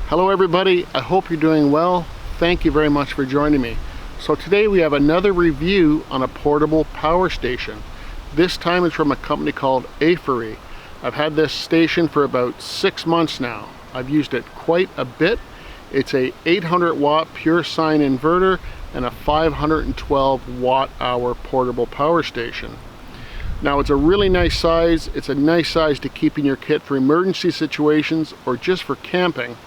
Hello everybody, I hope you're doing well. Thank you very much for joining me. So today we have another review on a portable power station. This time it's from a company called Aferiy. I've had this station for about 6 months now. I've used it quite a bit. It's a 800 watt pure sine inverter and a 512 watt hour portable power station. Now it's a really nice size. It's a nice size to keep in your kit for emergency situations or just for camping.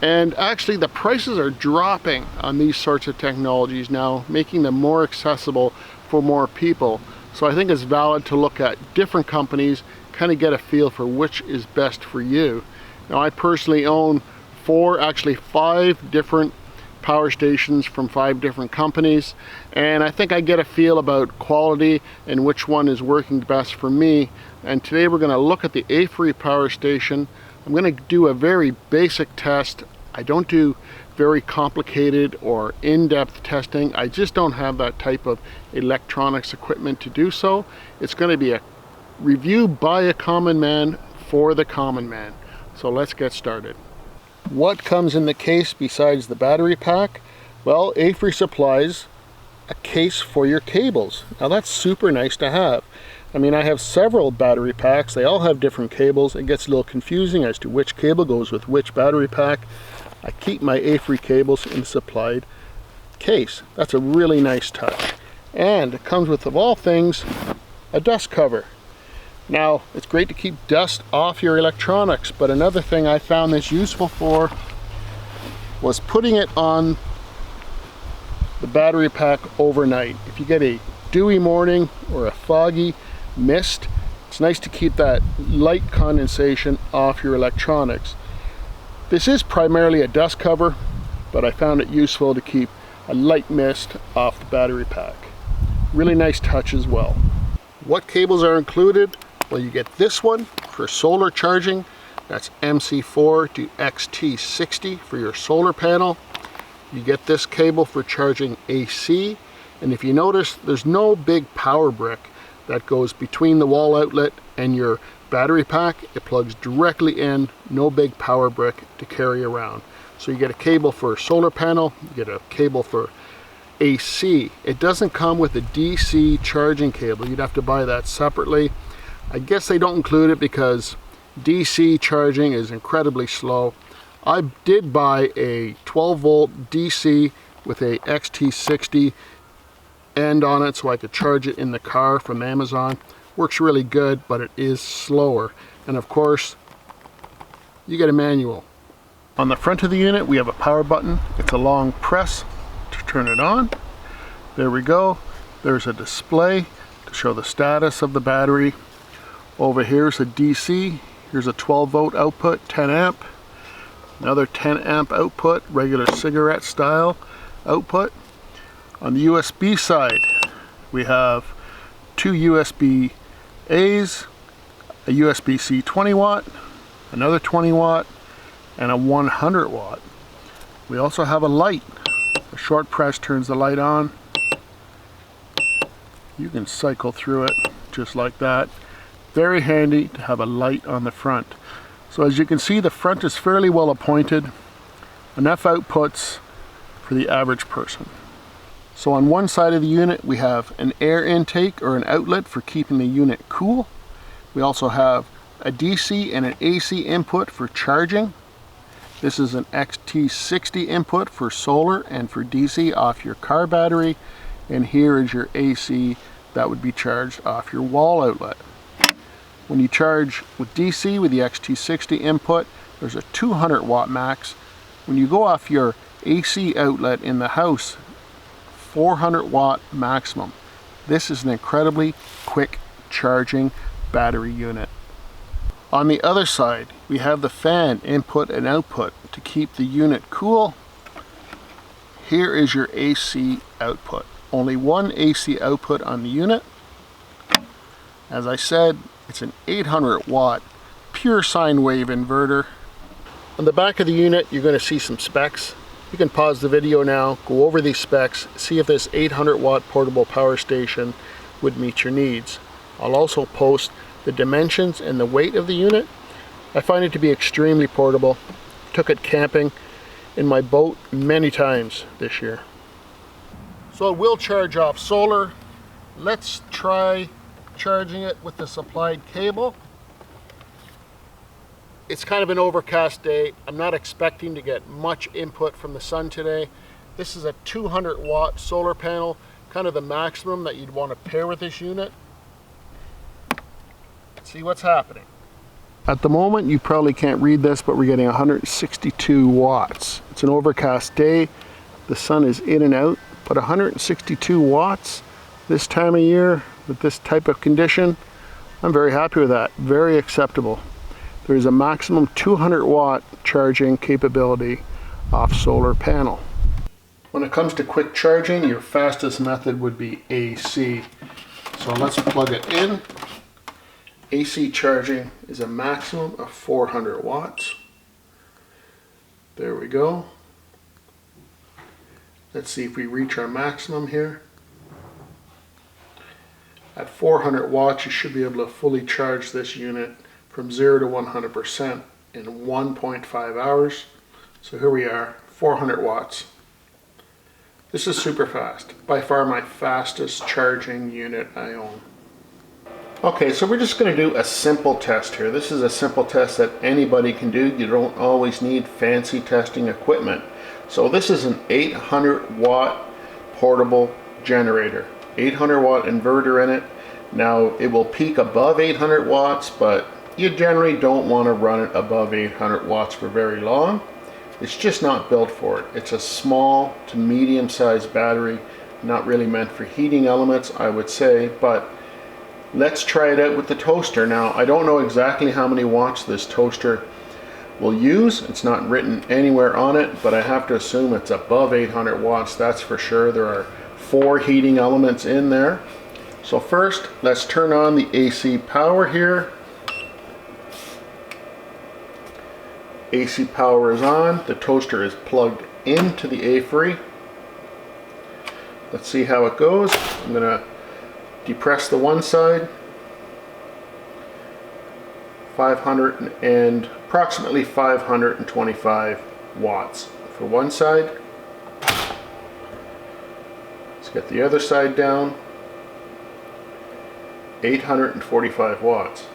And actually the prices are dropping on these sorts of technologies now, making them more accessible for more people. So I think it's valid to look at different companies, kind of get a feel for which is best for you. Now I personally own 5 different power stations from 5 different companies, and I think I get a feel about quality and which one is working best for me. And today we're going to look at the Aferiy power station. I'm going to do a very basic test. I don't do very complicated or in-depth testing. I just don't have that type of electronics equipment to do so. It's going to be a review by a common man for the common man. So let's get started. What comes in the case besides the battery pack? Well, Aferiy supplies a case for your cables. Now that's super nice to have. I mean, I have several battery packs. They all have different cables. It gets a little confusing as to which cable goes with which battery pack. I keep my Aferiy cables in the supplied case. That's a really nice touch. And it comes with, of all things, a dust cover. Now, it's great to keep dust off your electronics, but another thing I found this useful for was putting it on the battery pack overnight. If you get a dewy morning or a foggy mist, it's nice to keep that light condensation off your electronics. This is primarily a dust cover, but I found it useful to keep a light mist off the battery pack. Really nice touch as well. What cables are included? Well, you get this one for solar charging. That's MC4 to XT60 for your solar panel. You get this cable for charging AC. And if you notice, there's no big power brick that goes between the wall outlet and your battery pack. It plugs directly in, no big power brick to carry around. So you get a cable for a solar panel, you get a cable for AC. It doesn't come with a DC charging cable. You'd have to buy that separately. I guess they don't include it because DC charging is incredibly slow. I did buy a 12 volt DC with a XT60 end on it so I could charge it in the car from Amazon. Works really good, but it is slower. And of course, you get a manual. On the front of the unit, we have a power button. It's a long press to turn it on. There we go. There's a display to show the status of the battery. Over here's a DC. Here's a 12 volt output, 10 amp. Another 10 amp output, regular cigarette style output. On the USB side, we have 2 USB A's, a USB-C 20 watt, another 20 watt, and a 100 watt. We also have a light. A short press turns the light on. You can cycle through it just like that. Very handy to have a light on the front. So as you can see, the front is fairly well appointed. Enough outputs for the average person. So on one side of the unit we have an air intake or an outlet for keeping the unit cool. We also have a DC and an AC input for charging. This is an XT60 input for solar and for DC off your car battery. And here is your AC that would be charged off your wall outlet. When you charge with DC with the XT60 input, there's a 200 watt max. When you go off your AC outlet in the house, 400 watt maximum. This is an incredibly quick charging battery unit. On the other side, we have the fan input and output to keep the unit cool. Here is your AC output. Only one AC output on the unit. As I said, it's an 800 watt pure sine wave inverter. On the back of the unit, you're going to see some specs. You can pause the video now, go over these specs, see if this 800 watt portable power station would meet your needs. I'll also post the dimensions and the weight of the unit. I find it to be extremely portable. took it camping in my boat many times this year. So it will charge off solar. Let's try charging it with the supplied cable. It's kind of an overcast day. I'm not expecting to get much input from the sun today. This is a 200 watt solar panel, kind of the maximum that you'd want to pair with this unit. Let's see what's happening. At the moment, you probably can't read this, but we're getting 162 watts. It's an overcast day. The sun is in and out, but 162 watts this time of year with this type of condition, I'm very happy with that. Very acceptable. There's a maximum 200 watt charging capability off solar panel. When it comes to quick charging, your fastest method would be AC. So let's plug it in. AC charging is a maximum of 400 watts. There we go. Let's see if we reach our maximum here. At 400 watts, you should be able to fully charge this unit from 0 to 100% in 1.5 hours. So here we are, 400 watts. This is super fast. By far my fastest charging unit I own. Okay, so we're just going to do a simple test here. This is a simple test that anybody can do. You don't always need fancy testing equipment. So this is an 800 watt portable generator. 800 watt inverter in it. Now it will peak above 800 watts, but you generally don't want to run it above 800 watts for very long. It's just not built for it. It's a small to medium sized battery, not really meant for heating elements, I would say, but let's try it out with the toaster. Now I don't know exactly how many watts this toaster will use. It's not written anywhere on it, but I have to assume it's above 800 watts, that's for sure. There are 4 heating elements in there. So first, let's turn on the AC power here. AC power is on. The toaster is plugged into the Aferiy. Let's see how it goes. I'm going to depress the one side. 500 and approximately 525 watts for one side. Let's get the other side down. 845 watts.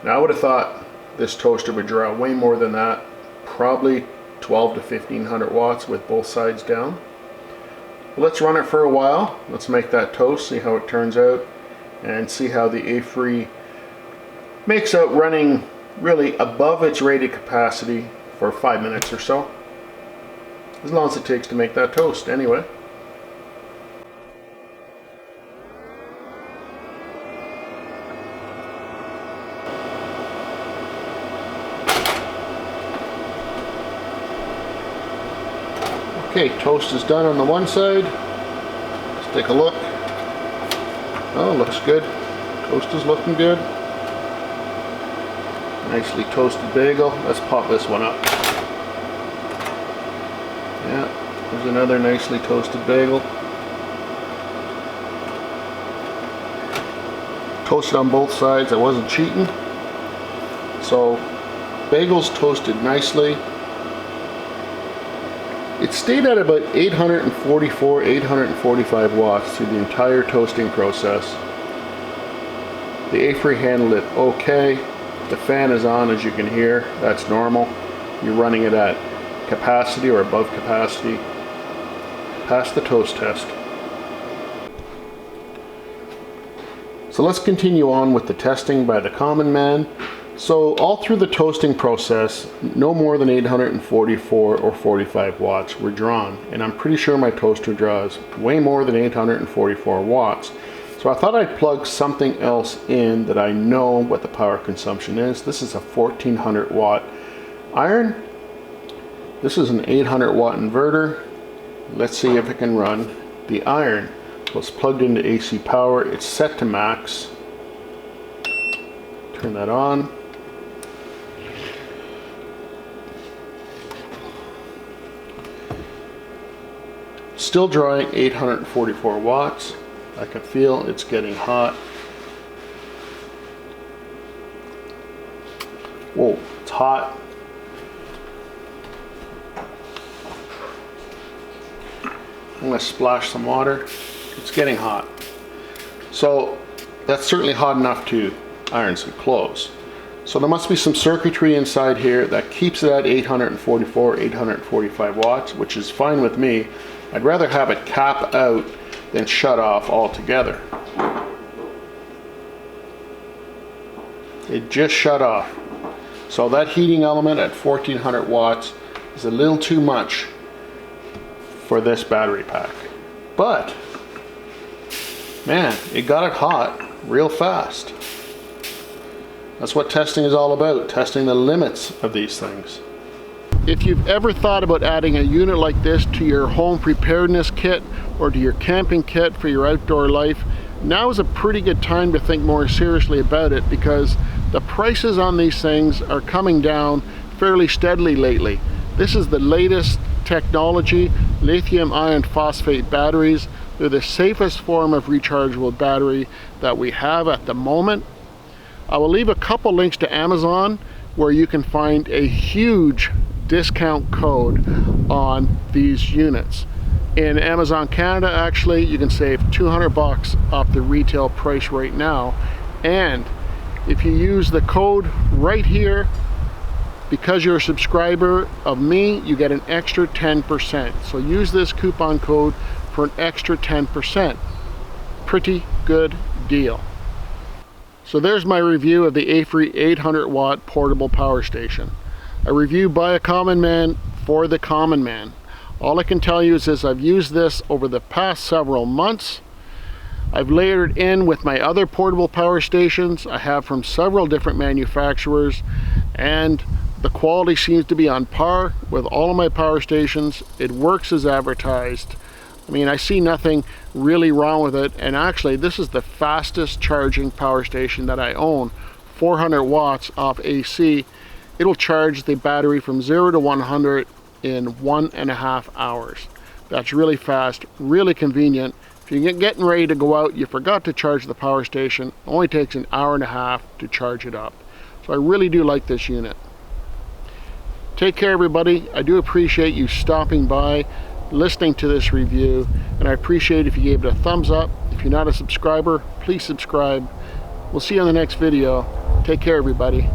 Now I would have thought this toaster would draw way more than that, probably 12 to 1500 watts with both sides down. Let's run it for a while. Let's make that toast, see how it turns out, and see how the Aferiy makes out running really above its rated capacity for 5 minutes or so. As long as it takes to make that toast anyway. Okay, toast is done on the one side. Let's take a look. Oh, looks good. Toast is looking good. Nicely toasted bagel. Let's pop this one up. Yeah, there's another nicely toasted bagel. Toasted on both sides. I wasn't cheating. So, bagels toasted nicely. It stayed at about 844, 845 watts through the entire toasting process. The Aferiy handled it okay. The fan is on, as you can hear. That's normal. You're running it at capacity or above capacity. Pass the toast test. So let's continue on with the testing by the common man. So all through the toasting process, no more than 844 or 45 watts were drawn. And I'm pretty sure my toaster draws way more than 844 watts. So I thought I'd plug something else in that I know what the power consumption is. This is a 1400 watt iron. This is an 800 watt inverter. Let's see if it can run the iron. So it's plugged into AC power. It's set to max. Turn that on. Still drawing 844 watts. I can feel it's getting hot. Whoa, it's hot. I'm going to splash some water. It's getting hot. So that's certainly hot enough to iron some clothes. So there must be some circuitry inside here that keeps it at 844, 845 watts, which is fine with me. I'd rather have it cap out than shut off altogether. It just shut off. So that heating element at 1400 watts is a little too much for this battery pack. But, man, it got it hot real fast. That's what testing is all about, testing the limits of these things. If you've ever thought about adding a unit like this to your home preparedness kit or to your camping kit for your outdoor life, now is a pretty good time to think more seriously about it, because the prices on these things are coming down fairly steadily lately. This is the latest technology, lithium iron phosphate batteries. They're the safest form of rechargeable battery that we have at the moment. I will leave a couple links to Amazon where you can find a huge discount code on these units. In Amazon Canada, actually, you can save $200 off the retail price right now. And if you use the code right here, because you're a subscriber of me, you get an extra 10%. So use this coupon code for an extra 10%. Pretty good deal. So there's my review of the Aferiy 800 watt portable power station. A review by a common man for the common man. All I can tell you is I've used this over the past several months. I've layered in with my other portable power stations I have from several different manufacturers, and the quality seems to be on par with all of my power stations. It works as advertised. I mean, I see nothing really wrong with it, and actually this is the fastest charging power station that I own. 400 watts off AC. It'll charge the battery from 0 to 100 in 1.5 hours. That's really fast, really convenient. If you're getting ready to go out, you forgot to charge the power station, it only takes an hour and a half to charge it up. So I really do like this unit. Take care, everybody. I do appreciate you stopping by, listening to this review, and I appreciate if you gave it a thumbs up. If you're not a subscriber, please subscribe. We'll see you on the next video. Take care, everybody.